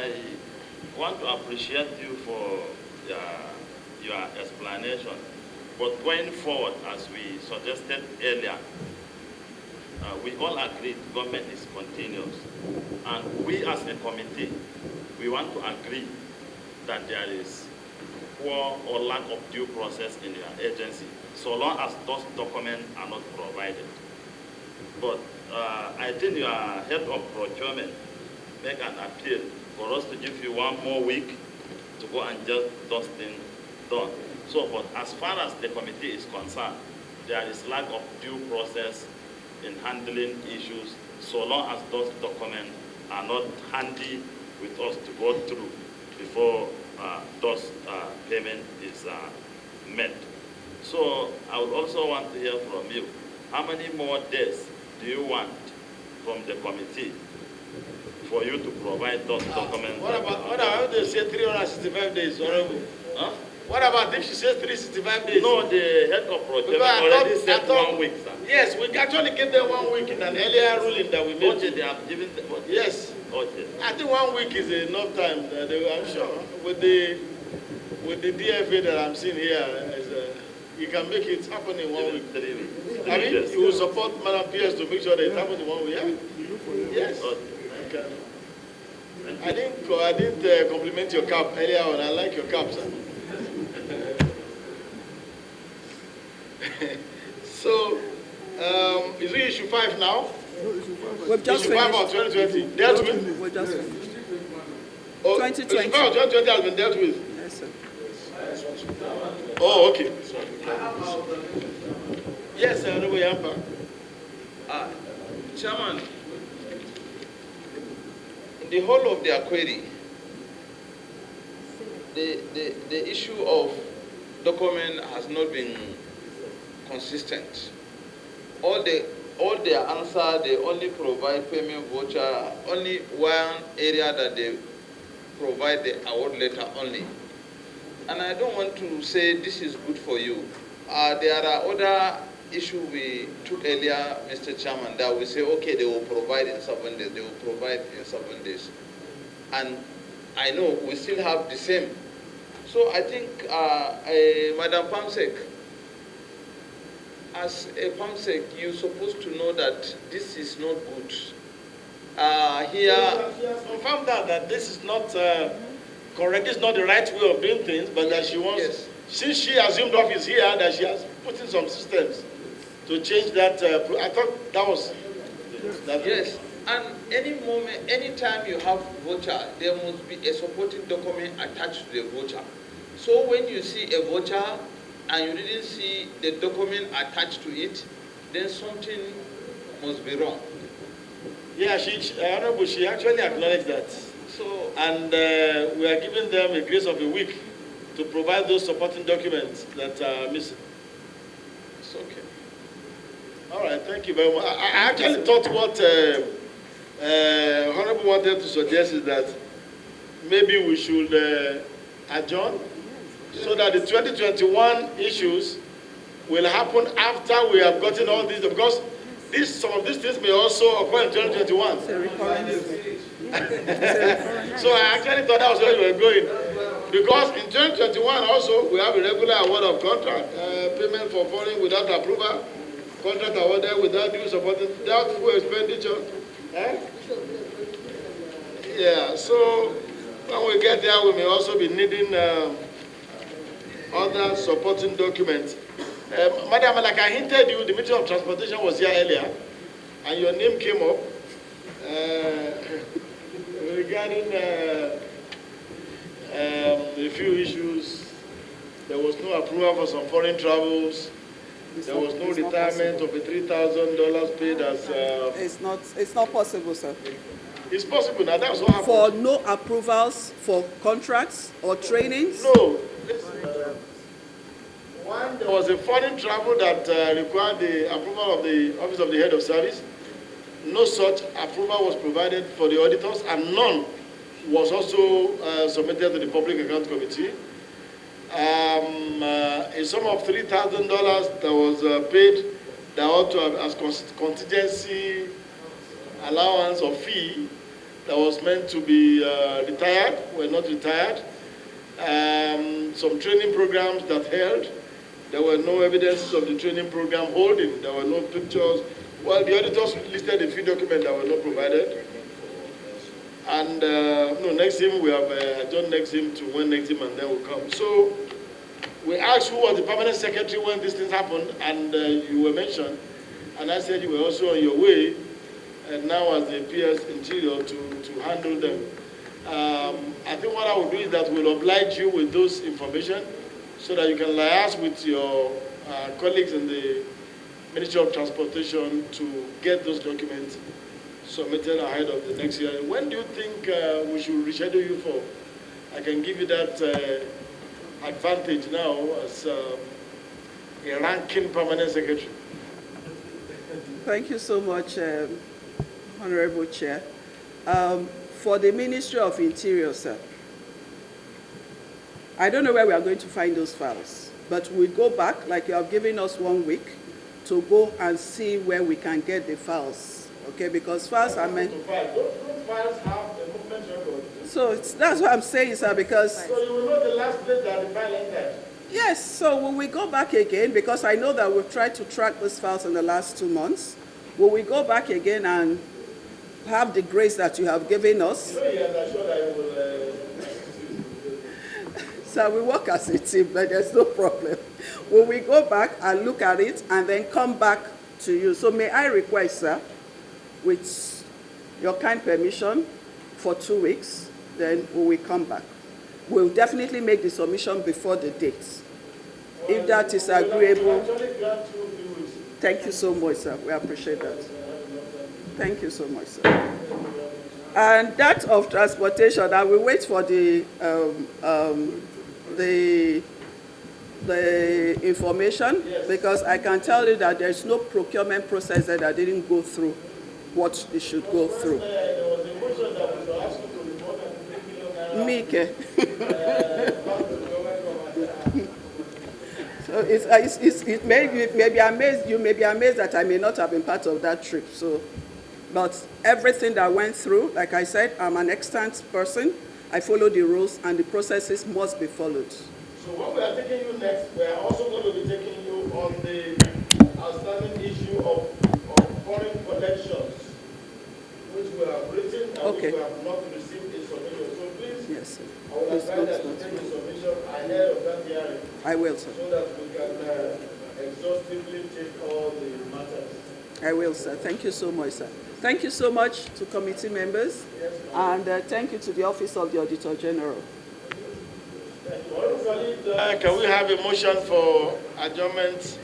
I want to appreciate you for your explanation. But going forward, as we suggested earlier, we all agreed government is continuous. And we as a committee, we want to agree that there is poor or lack of due process in your agency, so long as those documents are not provided. But I think your head of procurement make an appeal for us to give you 1 more week to go and get those things done. So, but as far as the committee is concerned, there is lack of due process in handling issues, so long as those documents are not handy with us to go through before those payment is met. So I would also want to hear from you, how many more days do you want from the committee for you to provide those documents? What about they say 365 days, Honorable? Huh? What about if she says 365 days? No, the head of procurement already said 1 week, sir. Yes, we actually gave them 1 week in an earlier ruling that we made. Okay, they have given them. Yes. Okay. I think 1 week is enough time. I'm sure with the DFA that I'm seeing here, you can make it happen in 1 week. 3 weeks. I mean, you will support Madam PS to make sure that it happens in 1 week. Yeah? Yes. Okay. I didn't compliment your cap earlier on. I like your cap, sir. So, is it issue 5 now? We've just issue 5 of 2020 dealt with? We've just finished. Oh, 2020. Issue 5 of 2020 has been dealt with? Yes, sir. Oh, okay. Yes, Honorable Yampa. Chairman, in the whole of their query, the issue of document has not been consistent. All their answer, they only provide payment voucher, only one area that they provide the award letter only. And I don't want to say this is good for you. There are other issues we took earlier, Mr. Chairman, that we say, okay, they will provide in 7 days, they will provide in 7 days. And I know we still have the same. So I think, Madam Pamsek, as a Pamsek, you're supposed to know that this is not good. Here, She has confirmed that this is not correct, this is not the right way of doing things, but that she wants, yes. since she assumed office here, that she has put in some systems to change that. I thought that was that. Yes, and any moment, anytime you have voucher, there must be a supporting document attached to the voucher. So when you see a voucher and you didn't see the document attached to it, then something must be wrong. Yeah, Honorable, she actually acknowledged that. So, And we are giving them a grace of a week to provide those supporting documents that are missing. it's okay. All right, thank you very much. I actually thought what Honorable wanted to suggest is that maybe we should adjourn so that the 2021 issues will happen after we have gotten all these, because some of these things may also occur in 2021. It's a recurring event. So I actually thought that was where we were going. Because in 2021 also, we have a regular award of contract, payment for foreign without approval, contract awarded without due supporting, doubtful expenditure. Yeah, so when we get there, we may also be needing other supporting documents. Madam, like I hinted you, the Ministry of Transportation was here earlier, and your name came up regarding a few issues. There was no approval for some foreign travels. There was no retirement of the $3,000 paid as... It's not possible, sir. It's possible now, that's what happened. For no approvals for contracts or trainings? No. One, there was a foreign travel that required the approval of the Office of the Head of Service. No such approval was provided for the auditors, and none was also submitted to the Public Account Committee. A sum of $3,000 that was paid that ought to have as contingency allowance or fee that was meant to be retired were not retired. Some training programs that held, there were no evidences of the training program holding. There were no pictures. Well, the auditors listed a few documents that were not provided. And no, next him, we have adjourned next him to when next him, and then will come. So we asked who was the permanent secretary when these things happened, and you were mentioned. And I said you were also on your way, and now as the PS Interior to handle them. I think what I will do is that we'll oblige you with those information so that you can liaise with your colleagues in the Ministry of Transportation to get those documents submitted ahead of the next year. When do you think we should reschedule you for? I can give you that advantage now as a ranking permanent secretary. Thank you so much, Honorable Chair. For the Ministry of Interior, sir, I don't know where we are going to find those files, but we'll go back, like you have given us 1 week, to go and see where we can get the files, okay? Because files are meant... Don't files have a movement record? So that's what I'm saying, sir, because... So you will know the last place that the file entered? Yes, so will we go back again, because I know that we've tried to track these files in the last 2 months. Will we go back again and have the grace that you have given us? You know, he has assured that he will... So we work as a team, but there's no problem. Will we go back and look at it and then come back to you? So may I request, sir, with your kind permission, for 2 weeks, then will we come back? We'll definitely make the submission before the date. If that is agreeable. Thank you so much, sir. We appreciate that. Thank you so much, sir. And that of transportation, I will wait for the information, yes, because I can tell you that there's no procurement process that I didn't go through what it should go through. There was a motion that was asked to report and Mike. So it may be amazed, you may be amazed that I may not have been part of that trip. So, but everything that went through, like I said, I'm an extant person. I follow the rules, and the processes must be followed. So what we are taking you next, we are also going to be taking you on the outstanding issue of foreign collections, which we have written and okay, which we have not received a submission. So please, yes, sir, I will advise that you take the submission ahead of that hearing. I will, sir. So that we can exhaustively take all the matters. I will, sir. Thank you so much, sir. Thank you so much to committee members, yes, and thank you to the Office of the Auditor General. Can we have a motion for adjournment?